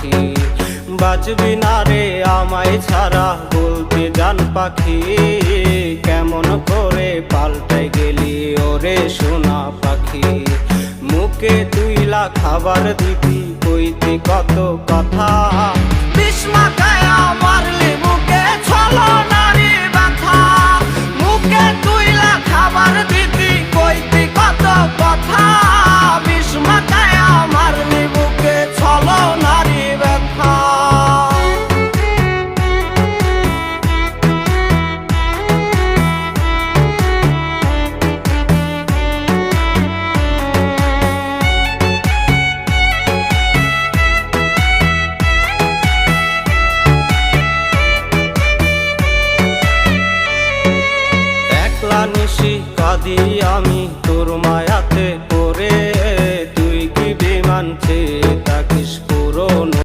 পাখি। বাঁচবি না রে আমায় ছাড়া বলতে জান পাখি, কেমন করে পাল্টে গেলি ওরে সোনা পাখি। মুখে তুইলা খাবার দিবি কইতে কত কথা, বিষ মাখায় মারলি বুকে ছলনারি ব্যথা। মুখে তুইলা খাবার দিবি কইতে কত কথা, বিষ মাখায় মারলি বুকে ছলনারি ব্যথা। নিশি কাঁদি আমি